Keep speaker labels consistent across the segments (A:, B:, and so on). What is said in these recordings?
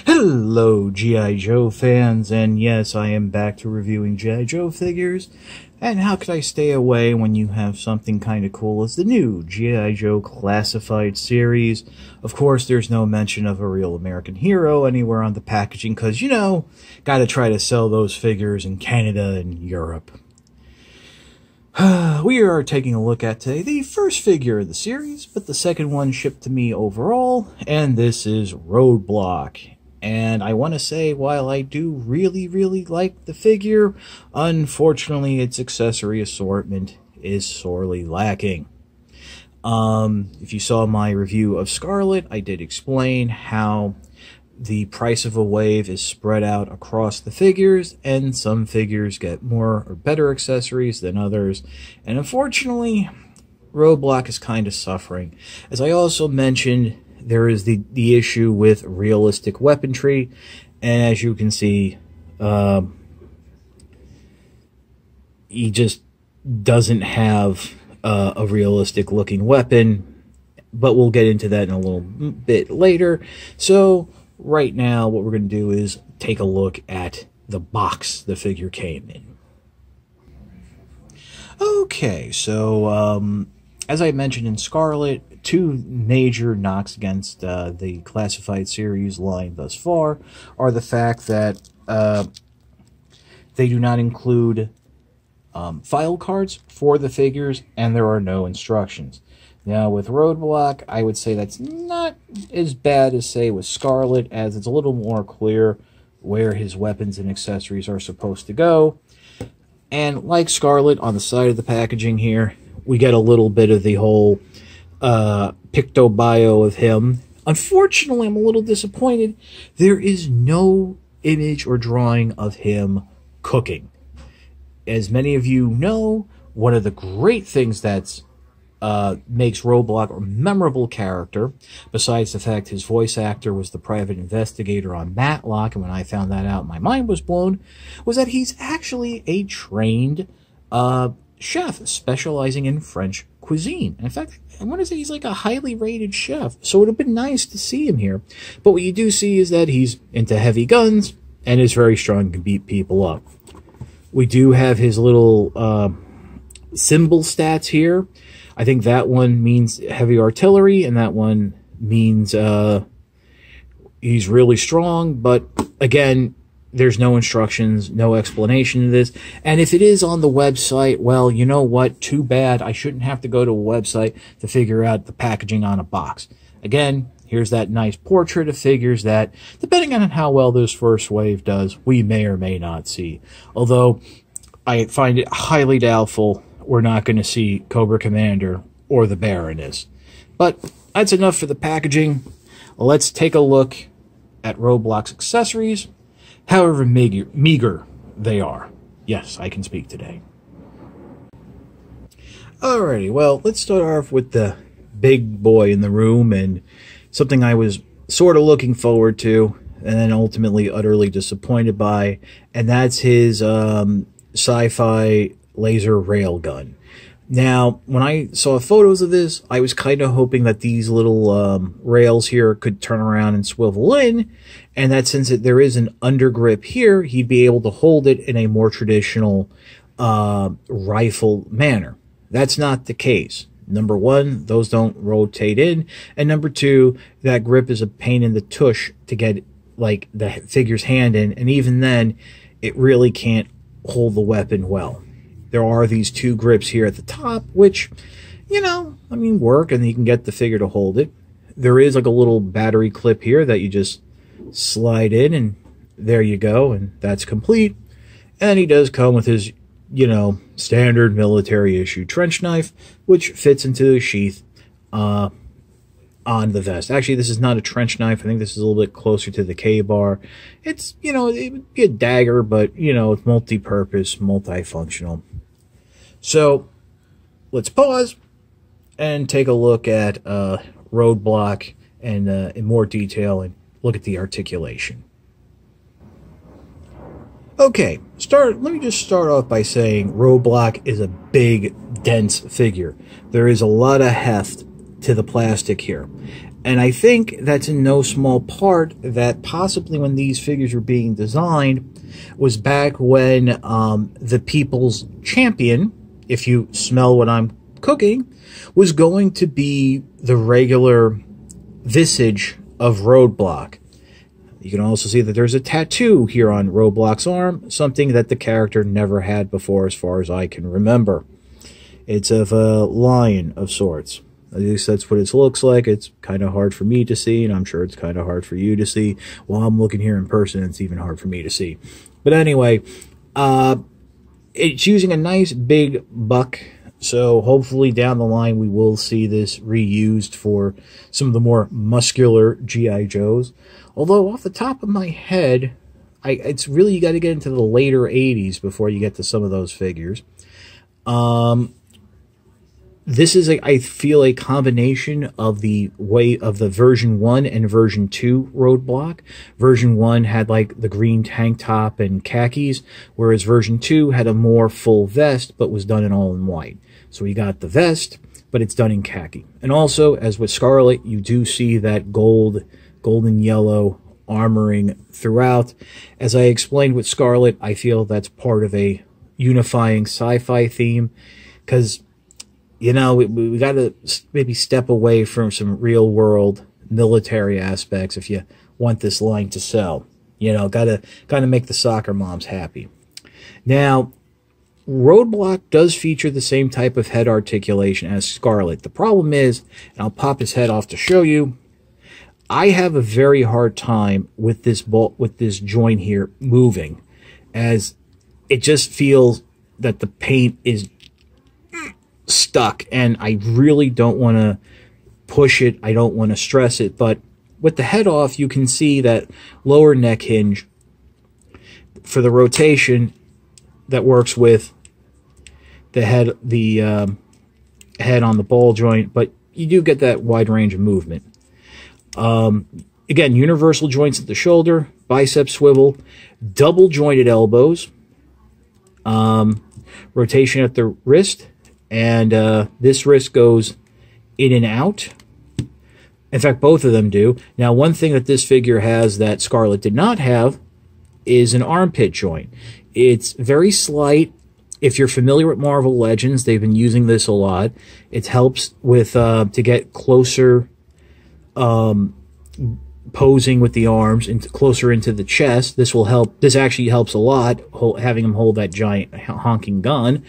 A: Hello, G.I. Joe fans, and yes, I am back to reviewing G.I. Joe figures. And how could I stay away when you have something kind of cool as the new G.I. Joe Classified series? Of course, there's no mention of a real American hero anywhere on the packaging, because, you know, gotta try to sell those figures in Canada and Europe. We are taking a look at today the first figure of the series, but the second one shipped to me overall, and this is Roadblock. And I want to say, while I do really like the figure, unfortunately its accessory assortment is sorely lacking. If you saw my review of Scarlet, I did explain how the price of a wave is spread out across the figures, and some figures get more or better accessories than others. And unfortunately, Roadblock is kind of suffering. As I also mentioned, there is the issue with realistic weaponry, and as you can see, he just doesn't have a realistic looking weapon, but we'll get into that in a little bit later. So right now what we're going to do is take a look at the box the figure came in. Okay, so as I mentioned in Scarlet, two major knocks against the Classified series line thus far are the fact that they do not include file cards for the figures, and there are no instructions. Now, with Roadblock, I would say that's not as bad as, say, with Scarlet, as it's a little more clear where his weapons and accessories are supposed to go. And like Scarlet, on the side of the packaging here, we get a little bit of the whole picto bio of him. Unfortunately, I'm a little disappointed. There is no image or drawing of him cooking. As many of you know, one of the great things that's makes Roadblock a memorable character, besides the fact his voice actor was the private investigator on Matlock, and when I found that out, my mind was blown, was that he's actually a trained chef specializing in French cuisine. In fact, I want to say he's like a highly rated chef, so it would have been nice to see him here. But what you do see is that he's into heavy guns and is very strong and can beat people up. We do have his little symbol stats here. I think that one means heavy artillery, and that one means he's really strong. But again, there's no instructions, no explanation of this. And if it is on the website, well, you know what? Too bad. I shouldn't have to go to a website to figure out the packaging on a box. Again, here's that nice portrait of figures that, depending on how well this first wave does, we may or may not see. Although, I find it highly doubtful we're not going to see Cobra Commander or the Baroness. But that's enough for the packaging. Let's take a look at Roadblock's accessories, however meager they are. Yes, I can speak today. Alrighty, well, let's start off with the big boy in the room, and something I was sort of looking forward to, and then ultimately utterly disappointed by, and that's his sci-fi laser railgun. Now, when I saw photos of this, I was kind of hoping that these little rails here could turn around and swivel in, and that since there is an undergrip here, he'd be able to hold it in a more traditional rifle manner. That's not the case. Number one, those don't rotate in, and number two, that grip is a pain in the tush to get like the figure's hand in, and even then, it really can't hold the weapon well. There are these two grips here at the top, which, you know, I mean, work, and you can get the figure to hold it. There is like a little battery clip here that you just slide in, and there you go, and that's complete. And he does come with his, you know, standard military issue trench knife, which fits into the sheath on the vest. Actually, this is not a trench knife. I think this is a little bit closer to the K-bar. It's, you know, it would be a dagger, but, you know, it's multi-purpose, multifunctional. So, let's pause and take a look at Roadblock and in more detail and look at the articulation. Okay, let me just start off by saying Roadblock is a big, dense figure. There is a lot of heft to the plastic here. And I think that's in no small part that possibly when these figures were being designed was back when the People's Champion, if you smell what I'm cooking, was going to be the regular visage of Roadblock. You can also see that there's a tattoo here on Roadblock's arm, something that the character never had before as far as I can remember. It's of a lion of sorts. At least that's what it looks like. It's kind of hard for me to see, and I'm sure it's kind of hard for you to see. While I'm looking here in person, it's even hard for me to see. But anyway, it's using a nice big buck, so hopefully down the line we will see this reused for some of the more muscular G.I. Joes. Although off the top of my head, it's really, you got to get into the later 80s before you get to some of those figures. This is, I feel, a combination of the version 1 and version 2 Roadblock. Version 1 had like the green tank top and khakis, whereas version 2 had a more full vest, but was done in all in white. So you got the vest, but it's done in khaki. And also, as with Scarlet, you do see that golden yellow armoring throughout. As I explained with Scarlet, I feel that's part of a unifying sci-fi theme, because, you know, we got to maybe step away from some real-world military aspects if you want this line to sell. You know, got to make the soccer moms happy. Now, Roadblock does feature the same type of head articulation as Scarlet. The problem is, and I'll pop his head off to show you, I have a very hard time with this joint here moving, as it just feels that the paint is stuck, and I really don't want to push it. I don't want to stress it, but with the head off, you can see that lower neck hinge for the rotation that works with the head, head on the ball joint, but you do get that wide range of movement. Again, universal joints at the shoulder, bicep swivel, double jointed elbows, rotation at the wrist, and this wrist goes in and out. In fact, both of them do. Now, one thing that this figure has that Scarlet did not have is an armpit joint. It's very slight. If you're familiar with Marvel Legends, they've been using this a lot. It helps with to get closer posing with the arms and closer into the chest. This will help. This actually helps a lot, having him hold that giant honking gun.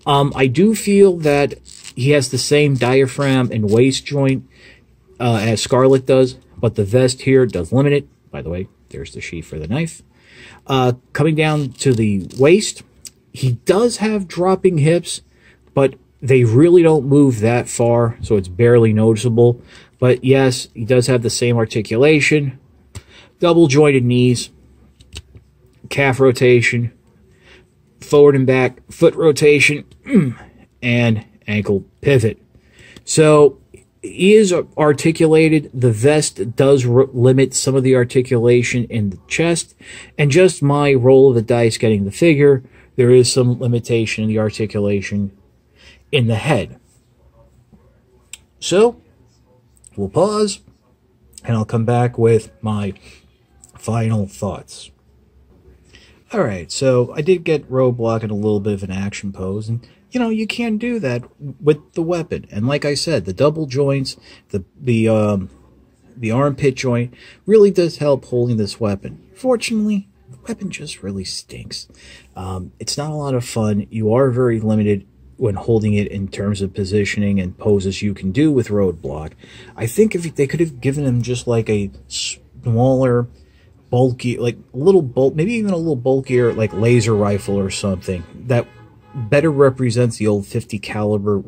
A: I do feel that he has the same diaphragm and waist joint as Scarlet does, but the vest here does limit it. By the way, there's the sheath for the knife. Coming down to the waist, he does have dropping hips, but they really don't move that far, so it's barely noticeable. But yes, he does have the same articulation, double jointed knees, calf rotation, forward and back foot rotation, and ankle pivot. So he is articulated. The vest does limit some of the articulation in the chest, and just my roll of the dice getting the figure, there is some limitation in the articulation in the head. So we'll pause, and I'll come back with my final thoughts. Alright, so I did get Roadblock in a little bit of an action pose, and you know, you can do that with the weapon. And like I said, the double joints, the armpit joint really does help holding this weapon. Fortunately, the weapon just really stinks. It's not a lot of fun. You are very limited when holding it in terms of positioning and poses you can do with Roadblock. I think if they could have given him just like a smaller, bulky, like a little maybe even a little bulkier, like laser rifle or something that better represents the old 50 caliber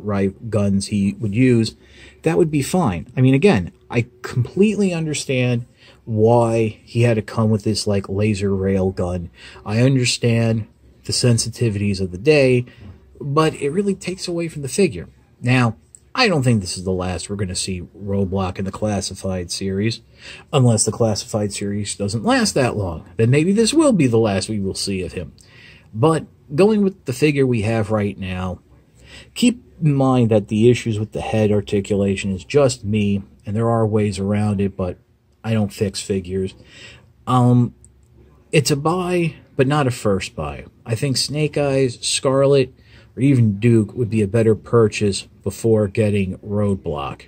A: guns he would use, that would be fine. I mean, again, I completely understand why he had to come with this like laser rail gun. I understand the sensitivities of the day, but it really takes away from the figure. Now, I don't think this is the last we're going to see Roadblock in the Classified series, unless the Classified series doesn't last that long. Then maybe this will be the last we will see of him. But going with the figure we have right now, Keep in mind that the issues with the head articulation is just me, and there are ways around it, but I don't fix figures. It's a buy, but not a first buy. I think Snake Eyes, Scarlet, or even Duke would be a better purchase before getting Roadblock.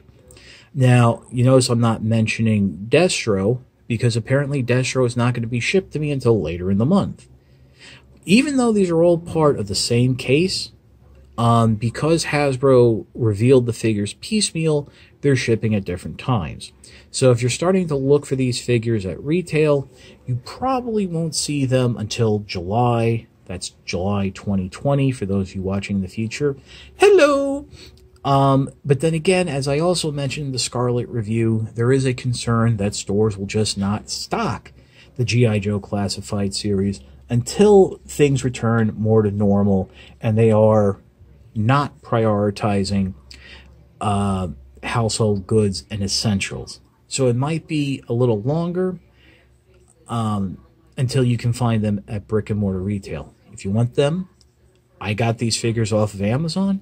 A: Now, you notice I'm not mentioning Destro, because apparently Destro is not going to be shipped to me until later in the month. Even though these are all part of the same case, because Hasbro revealed the figures piecemeal, they're shipping at different times. So if you're starting to look for these figures at retail, you probably won't see them until July. That's July 2020 for those of you watching in the future. Hello! But then again, as I also mentioned in the Scarlet review, there is a concern that stores will just not stock the G.I. Joe Classified series until things return more to normal and they are not prioritizing household goods and essentials. So it might be a little longer until you can find them at brick and mortar retail. If you want them, I got these figures off of Amazon.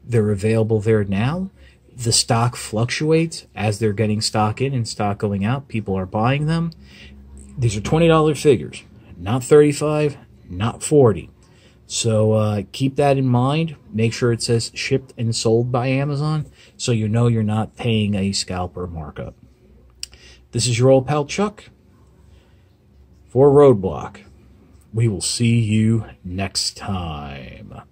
A: They're available there now. The stock fluctuates as they're getting stock in and stock going out. People are buying them. These are $20 figures, not $35, not $40. So keep that in mind. Make sure it says shipped and sold by Amazon so you know you're not paying a scalper markup. This is your old pal Chuck for Roadblock. We will see you next time.